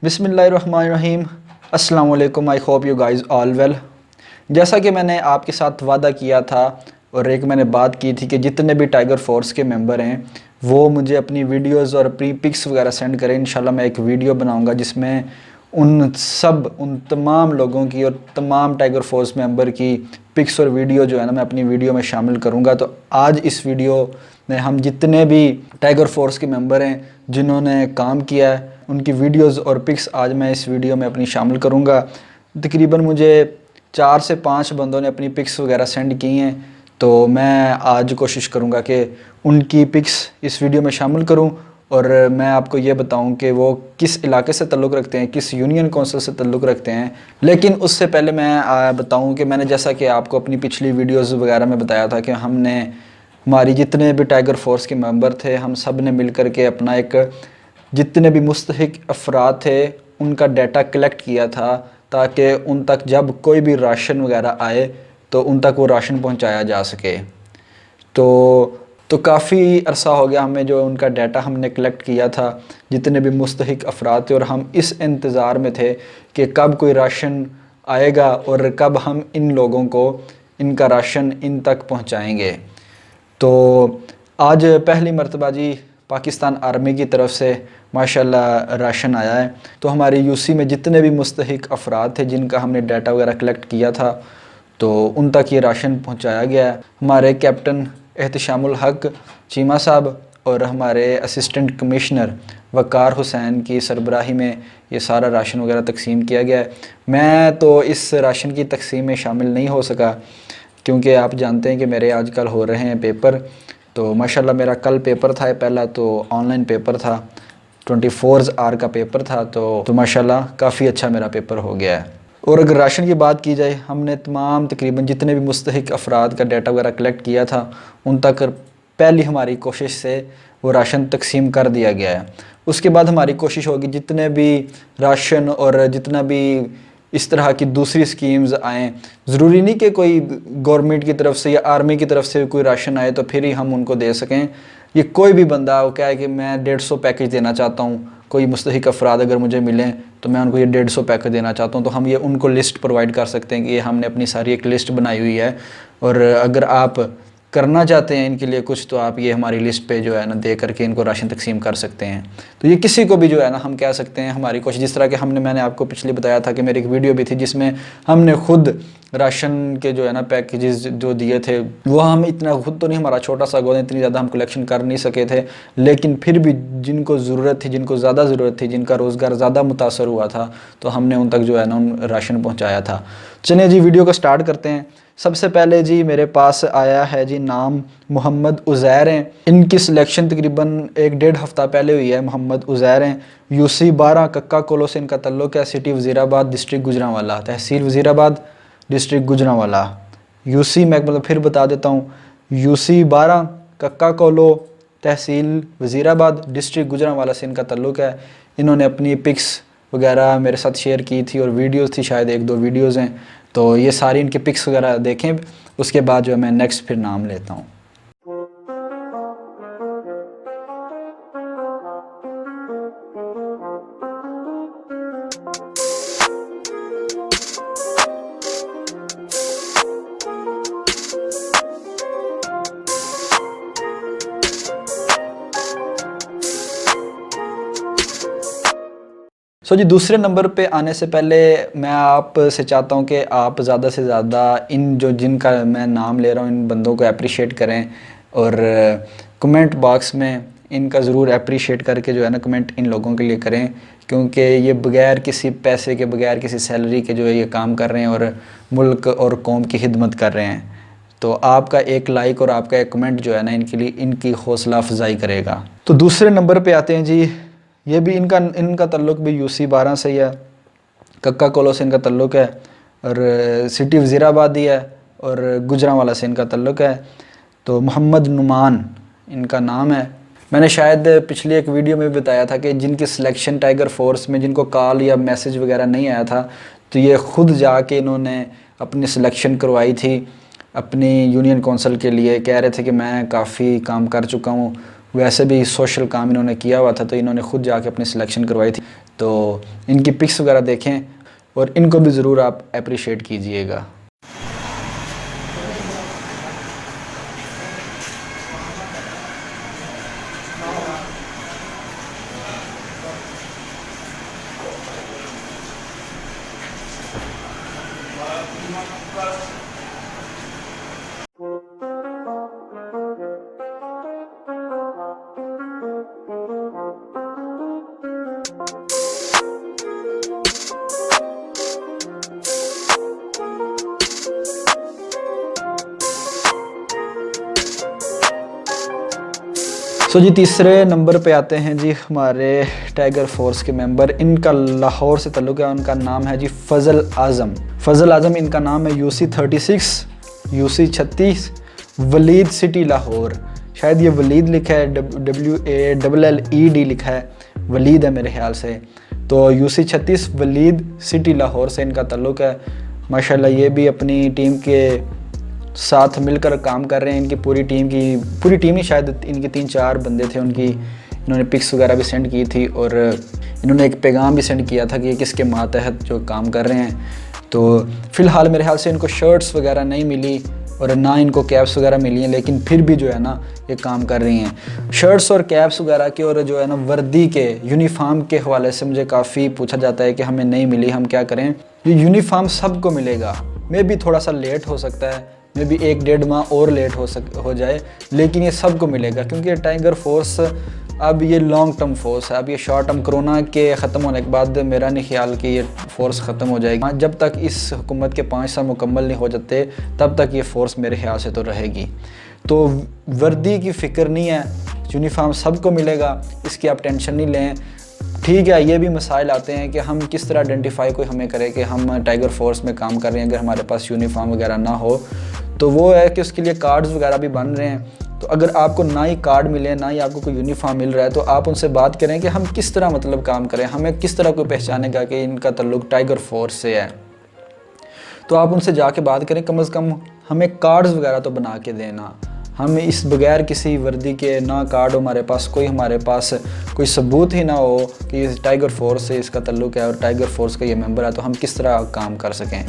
बिस्मिल्लाहिर्रहमानिर्रहीम। अस्सलाम वालेकुम। I hope you guys all well. जैसा कि मैंने आपके साथ वादा किया था और एक मैंने बात की थी कि जितने भी टाइगर फोर्स के मेंबर हैं वो मुझे अपनी वीडियोस और अपनी पिक्स वगैरह सेंड करें। इंशाल्लाह मैं एक वीडियो बनाऊंगा जिसमें उन तमाम लोगों की और तमाम टाइगर फोर्स मेंबर की पिक्स और वीडियो जो है ना मैं अपनी वीडियो में शामिल करूंगा। तो आज इस वीडियो में हम जितने भी टाइगर फोर्स के मेंबर हैं जिन्होंने काम किया है उनकी वीडियोस और पिक्स आज मैं इस वीडियो में अपनी शामिल करूंगा। तकरीबन मुझे 4 से 5 बंदों ने अपनी पिक्स वगैरह सेंड की हैं, तो मैं आज कोशिश करूंगा कि उनकी पिक्स इस वीडियो में शामिल करूं और मैं आपको ये बताऊं कि वो किस इलाके से ताल्लुक़ रखते हैं, किस यूनियन कौंसिल से ताल्लुक़ रखते हैं। लेकिन उससे पहले मैं बताऊं कि मैंने जैसा कि आपको अपनी पिछली वीडियोज़ वगैरह में बताया था कि हमारी जितने भी टाइगर फोर्स के मेंबर थे हम सब ने मिल कर के अपना एक जितने भी मुस्तहिक अफराद थे उनका डाटा कलेक्ट किया था ताकि उन तक जब कोई भी राशन वगैरह आए तो उन तक वो राशन पहुंचाया जा सके। तो काफ़ी अरसा हो गया हमें जो उनका डाटा हमने कलेक्ट किया था, जितने भी मुस्तहिक अफराद थे, और हम इस इंतज़ार में थे कि कब कोई राशन आएगा और कब हम इन लोगों को इनका राशन इन तक पहुंचाएंगे। तो आज पहली मर्तबा जी पाकिस्तान आर्मी की तरफ से माशाल्लाह राशन आया है। तो हमारे यूसी में जितने भी मुस्तहिक अफराद थे जिनका हमने डाटा वगैरह कलेक्ट किया था तो उन तक ये राशन पहुंचाया गया है। हमारे कैप्टन एहतशामुल हक चीमा साहब और हमारे असिस्टेंट कमिश्नर वकार हुसैन की सरबराही में ये सारा राशन वगैरह तकसीम किया गया है। मैं तो इस राशन की तकसीम में शामिल नहीं हो सका क्योंकि आप जानते हैं कि मेरे आजकल हो रहे हैं पेपर। तो माशाल्लाह मेरा कल पेपर था, पहला तो ऑनलाइन पेपर था, 24 आवर का पेपर था। तो माशाल्लाह काफ़ी अच्छा मेरा पेपर हो गया है। और अगर राशन की बात की जाए, हमने तमाम तकरीबन जितने भी मुस्तहिक अफराद का डाटा वगैरह कलेक्ट किया था उन तक पहली हमारी कोशिश से वो राशन तकसीम कर दिया गया है। उसके बाद हमारी कोशिश होगी जितने भी राशन और जितना भी इस तरह की दूसरी स्कीम्स आएँ, ज़रूरी नहीं कि कोई गवर्नमेंट की तरफ से या आर्मी की तरफ से कोई राशन आए तो फिर ही हम उनको दे सकें। ये कोई भी बंदा वो क्या है कि मैं 150 पैकेज देना चाहता हूँ, कोई मुस्तहिक अफराद अगर मुझे मिलें तो मैं उनको ये 150 पैकेज देना चाहता हूँ, तो हम ये उनको लिस्ट प्रोवाइड कर सकते हैं कि ये हमने अपनी सारी एक लिस्ट बनाई हुई है। और अगर आप करना चाहते हैं इनके लिए कुछ तो आप ये हमारी लिस्ट पे जो है ना दे करके इनको राशन तकसीम कर सकते हैं। तो ये किसी को भी जो है ना हम कह सकते हैं हमारी कोशिश, जिस तरह के मैंने आपको पिछले बताया था कि मेरी एक वीडियो भी थी जिसमें हमने खुद राशन के जो है ना पैकेजेस जो दिए थे वो हम इतना खुद तो नहीं, हमारा छोटा सा गोदाम इतनी ज़्यादा हम कलेक्शन कर नहीं सके थे, लेकिन फिर भी जिनको ज़रूरत थी, जिनको ज़्यादा ज़रूरत थी, जिनका रोज़गार ज़्यादा मुतासर हुआ था तो हमने उन तक जो है ना उन राशन पहुँचाया था। चलिए जी वीडियो को स्टार्ट करते हैं। सबसे पहले जी मेरे पास आया है जी नाम मोहम्मद उज़ैर हैं। इनकी सिलेक्शन तकरीबन 1-1.5 हफ़्ता पहले हुई है। मोहम्मद उज़ैर हैं, यूसी 12 कक्का कोलो से इनका तल्लुक़ है। सिटी वज़ीराबाद, डिस्ट्रिक्ट गुजरांवाला, तहसील वज़ीराबाद, डिस्ट्रिक्ट गुजरांवाला। यूसी मैं मतलब फिर बता देता हूँ, यूसी 12 कक्का कोलो, तहसील वज़ीराबाद, डिस्ट्रिक्ट गुजरांवाला से इनका तल्लुक़ है। इन्होंने अपनी पिक्स वगैरह मेरे साथ शेयर की थी और वीडियोज़ थी, शायद 1-2 वीडियोज़ हैं। तो ये सारी इनकी पिक्स वगैरह देखें, उसके बाद जो है मैं नेक्स्ट फिर नाम लेता हूँ। जी दूसरे नंबर पे आने से पहले मैं आपसे चाहता हूँ कि आप ज़्यादा से ज़्यादा इन जो जिनका मैं नाम ले रहा हूँ इन बंदों को अप्रिशिएट करें और कमेंट बॉक्स में इनका ज़रूर अप्रिशिएट करके जो है ना कमेंट इन लोगों के लिए करें, क्योंकि ये बगैर किसी पैसे के, बगैर किसी सैलरी के जो है ये काम कर रहे हैं और मुल्क और कौम की खिदमत कर रहे हैं। तो आपका एक लाइक और आपका एक कमेंट जो है ना इनके लिए इनकी हौसला अफजाई करेगा। तो दूसरे नंबर पे आते हैं जी, ये भी इनका तल्लुक़ भी यूसी 12 से ही है, कक्का कोलो से इनका तल्लुक़ है और सिटी वज़ीराबाद ही है और गुजरांवाला से इनका तल्लुक़ है। तो मोहम्मद नुमान इनका नाम है। मैंने शायद पिछली एक वीडियो में भी बताया था कि जिनकी सिलेक्शन टाइगर फोर्स में जिनको कॉल या मैसेज वगैरह नहीं आया था तो ये ख़ुद जाके इन्होंने अपनी सिलेक्शन करवाई थी अपनी यूनियन कौंसिल के लिए। कह रहे थे कि मैं काफ़ी काम कर चुका हूँ वैसे भी सोशल काम इन्होंने किया हुआ था, तो इन्होंने खुद जाके अपनी सिलेक्शन करवाई थी। तो इनकी पिक्स वगैरह देखें और इनको भी ज़रूर आप अप्रिशिएट कीजिएगा। सो जी तीसरे नंबर पे आते हैं जी हमारे टाइगर फोर्स के मेंबर। इनका लाहौर से ताल्लुक़ है। उनका नाम है जी फ़ज़ल आज़म। फ़ज़ल आज़म इनका नाम है। UC 36 UC 36 Walid city Lahore. शायद ये वलीद लिखा है, WALLED लिखा है, वलीद है मेरे ख्याल से। तो UC 36 वलीद सिटी लाहौर से इनका ताल्लुक़ है। माशाल्लाह ये भी अपनी टीम के साथ मिलकर काम कर रहे हैं। इनकी पूरी टीम ही, शायद इनके 3-4 बंदे थे। उनकी इन्होंने पिक्स वगैरह भी सेंड की थी और इन्होंने एक पैगाम भी सेंड किया था कि ये किसके मातहत जो काम कर रहे हैं। तो फ़िलहाल मेरे ख्याल से इनको शर्ट्स वगैरह नहीं मिली और ना इनको कैप्स वगैरह मिली हैं, लेकिन फिर भी जो है ना ये काम कर रही हैं। शर्ट्स और कैप्स वगैरह के और जो है ना वर्दी के यूनिफॉर्म के हवाले से मुझे काफ़ी पूछा जाता है कि हमें नहीं मिली, हम क्या करें। ये यूनिफॉर्म सबको मिलेगा। मे भी थोड़ा सा लेट हो सकता है, मे भी 1-1.5 माह और लेट हो जाए, लेकिन ये सबको मिलेगा क्योंकि टाइगर फोर्स अब ये लॉन्ग टर्म फोर्स है। अब ये शॉर्ट टर्म कोरोना के ख़त्म होने के बाद मेरा नहीं ख्याल कि ये फ़ोर्स ख़त्म हो जाएगी। जब तक इस हुकूमत के 5 साल मुकम्मल नहीं हो जाते तब तक ये फ़ोर्स मेरे ख्याल से तो रहेगी। तो वर्दी की फ़िक्र नहीं है, यूनिफॉर्म सबको मिलेगा, इसकी आप टेंशन नहीं लें। ठीक है, ये भी मसाइल आते हैं कि हम किस तरह आइडेंटिफाई कोई हमें करे कि हम टाइगर फोर्स में काम कर रहे हैं अगर हमारे पास यूनिफॉर्म वगैरह ना हो। तो वो है कि उसके लिए कार्ड्स वगैरह भी बन रहे हैं। तो अगर आपको ना ही कार्ड मिले, ना ही आपको कोई यूनिफॉर्म मिल रहा है, तो आप उनसे बात करें कि हम किस तरह मतलब काम करें, हमें किस तरह कोई पहचानेगा कि इनका ताल्लुक टाइगर फोर्स से है। तो आप उनसे जाके बात करें, कम से कम हमें कार्ड्स वगैरह तो बना के देना। हम इस बगैर किसी वर्दी के ना कार्ड हमारे पास कोई सबूत ही ना हो कि टाइगर फोर्स से इसका ताल्लुक है और टाइगर फोर्स का ये मेंबर है, तो हम किस तरह काम कर सकें।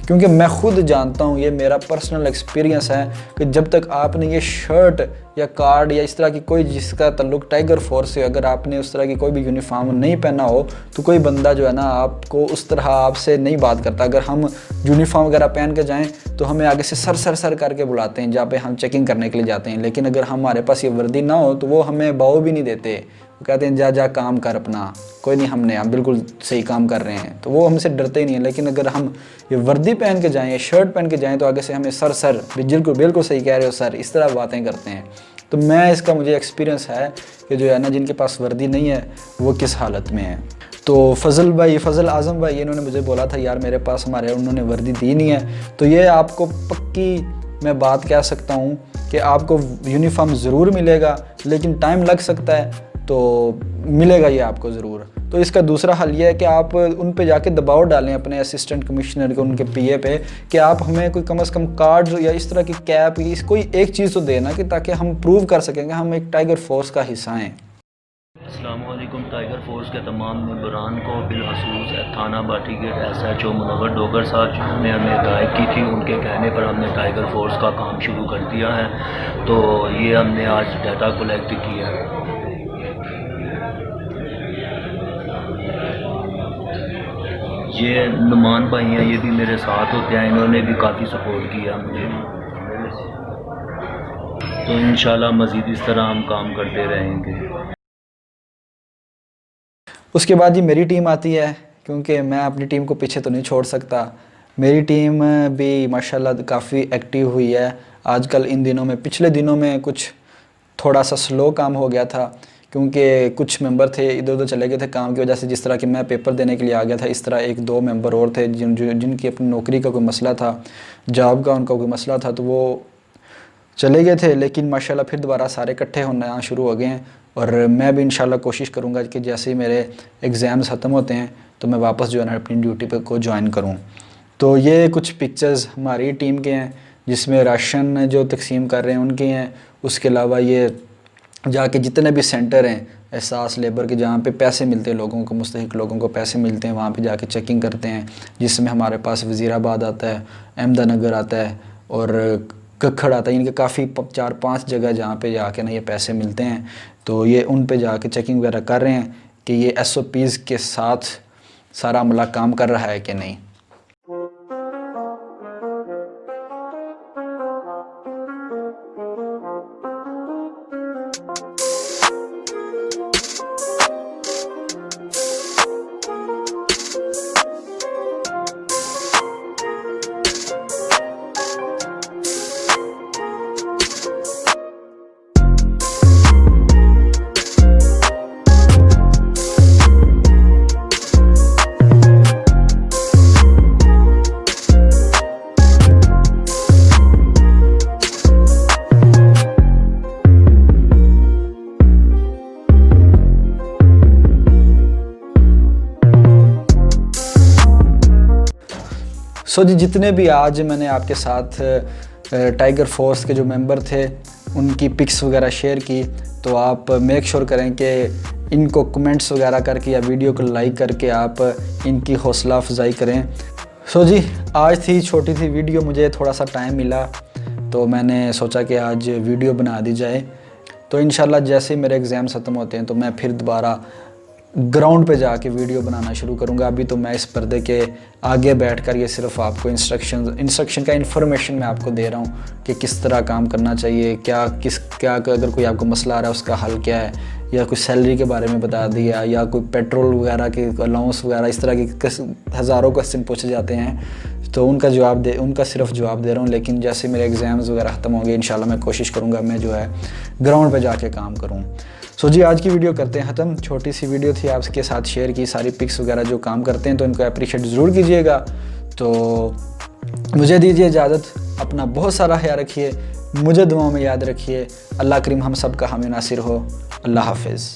क्योंकि मैं खुद जानता हूँ, ये मेरा पर्सनल एक्सपीरियंस है कि जब तक आपने ये शर्ट या कार्ड या इस तरह की कोई जिसका ताल्लुक टाइगर फोर्स से, अगर आपने उस तरह की कोई भी यूनिफॉर्म नहीं पहना हो तो कोई बंदा जो है ना आपको उस तरह आपसे नहीं बात करता। अगर हम यूनिफॉर्म वगैरह पहन के जाएं तो हमें आगे से सर करके बुलाते हैं जहाँ पे हम चेकिंग करने के लिए जाते हैं। लेकिन अगर हमारे पास ये वर्दी ना हो तो वो हमें बाव भी नहीं देते। वो कहते हैं जा काम कर अपना, कोई नहीं, हम बिल्कुल सही काम कर रहे हैं। तो वो हमसे डरते ही नहीं है। लेकिन अगर हम ये वर्दी पहन के जाएँ, शर्ट पहन के जाएँ, तो आगे से हमें सर बिल्कुल सही कह रहे हो सर, इस तरह बातें करते हैं। तो मुझे एक्सपीरियंस है कि जो है ना जिनके पास वर्दी नहीं है वो किस हालत में है। तो फ़ज़ल आज़म भाई इन्होंने मुझे बोला था यार मेरे पास उन्होंने वर्दी दी नहीं है। तो ये आपको पक्की मैं बात कह सकता हूँ कि आपको यूनिफॉर्म ज़रूर मिलेगा, लेकिन टाइम लग सकता है, तो मिलेगा ये आपको ज़रूर। तो इसका दूसरा हल ये है कि आप उन पे जाके दबाव डालें अपने असिस्टेंट कमिश्नर को, उनके PA पे, कि आप हमें कोई कम से कम कार्ड या इस तरह की कैप, कोई एक चीज़ तो देना कि ताकि हम प्रूव कर सकेंगे हम एक टाइगर फोर्स का हिस्सा हैं। अस्सलामुअलैकुम। टाइगर फोर्स के तमाम मेंबरान को बिलखसूस थाना बाटी गेट SHO मुनव्वर डोगर साहब जिन्होंने हमें हिदायत की थी, उनके कहने पर हमने टाइगर फोर्स का काम शुरू कर दिया है। तो ये हमने आज डाटा कलेक्ट किया है। ये नुमान भाई हैं, ये भी मेरे साथ होते हैं, इन्होंने भी काफ़ी सपोर्ट किया मुझे। तो इंशाल्लाह मज़ीद इस तरह हम काम करते रहेंगे। उसके बाद ही मेरी टीम आती है, क्योंकि मैं अपनी टीम को पीछे तो नहीं छोड़ सकता। मेरी टीम भी माशाल्लाह काफ़ी एक्टिव हुई है आजकल इन दिनों में। पिछले दिनों में कुछ थोड़ा सा स्लो काम हो गया था, क्योंकि कुछ मेंबर थे इधर उधर चले गए थे काम की वजह से। जिस तरह कि मैं पेपर देने के लिए आ गया था, इस तरह 1-2 मेंबर और थे जिनकी अपनी नौकरी का कोई मसला था, जॉब का उनका कोई मसला था, तो वो चले गए थे। लेकिन माशाल्लाह फिर दोबारा सारे इकट्ठे होना शुरू हो गए हैं। और मैं भी इंशाल्लाह कोशिश करूँगा कि जैसे ही मेरे एग्ज़ाम्स ख़त्म होते हैं तो मैं वापस जो है ना अपनी ड्यूटी पे को ज्वाइन करूँ। तो ये कुछ पिक्चर्स हमारी टीम के हैं, जिसमें राशन जो तकसीम कर रहे हैं उनके हैं। उसके अलावा ये जाके जितने भी सेंटर हैं एहसास लेबर के, जहाँ पे पैसे मिलते हैं लोगों को, मुस्तहिक लोगों को पैसे मिलते हैं, वहाँ पे जाके चेकिंग करते हैं। जिसमें हमारे पास वज़ीराबाद आता है, अहमदनगर आता है और कखड़ आता है। इनके काफ़ी 4-5 जगह जहाँ पे जाके ना ये पैसे मिलते हैं। तो ये उन पे जाके चेकिंग वगैरह कर रहे हैं कि ये SOPs के साथ सारा अमला काम कर रहा है कि नहीं। सो जी, जितने भी आज मैंने आपके साथ टाइगर फोर्स के जो मेंबर थे उनकी पिक्स वगैरह शेयर की, तो आप मेक श्योर करें कि इनको कमेंट्स वगैरह करके या वीडियो को लाइक करके आप इनकी हौसला अफजाई करें। सो जी, आज थी छोटी सी वीडियो, मुझे थोड़ा सा टाइम मिला तो मैंने सोचा कि आज वीडियो बना दी जाए। तो इंशाल्लाह जैसे ही मेरे एग्ज़ाम्स ख़त्म होते हैं तो मैं फिर दोबारा ग्राउंड पे जाके वीडियो बनाना शुरू करूँगा। अभी तो मैं इस पर्दे के आगे बैठकर ये सिर्फ आपको इंस्ट्रक्शन का इन्फॉर्मेशन मैं आपको दे रहा हूँ कि किस तरह काम करना चाहिए, क्या अगर कोई आपको मसला आ रहा है उसका हल क्या है, या कोई सैलरी के बारे में बता दिया, या कोई पेट्रोल वगैरह के अलाउंस वगैरह, इस तरह के हज़ारों क्वेश्चन पूछे जाते हैं तो उनका सिर्फ जवाब दे रहा हूँ। लेकिन जैसे मेरे एग्ज़ाम्स वगैरह ख़त्म होंगे इंशाल्लाह मैं कोशिश करूँगा मैं जो है ग्राउंड पे जाके काम करूँ। सो जी, आज की वीडियो करते हैं ख़त्म। छोटी सी वीडियो थी, आपके साथ शेयर की सारी पिक्स वगैरह जो काम करते हैं तो इनको अप्रिशिएट ज़रूर कीजिएगा। तो मुझे दीजिए इजाज़त, अपना बहुत सारा ख्याल रखिए, मुझे दुआओं में याद रखिए। अल्लाह करीम हम सब का हामी नासिर हो। अल्लाह हाफिज़।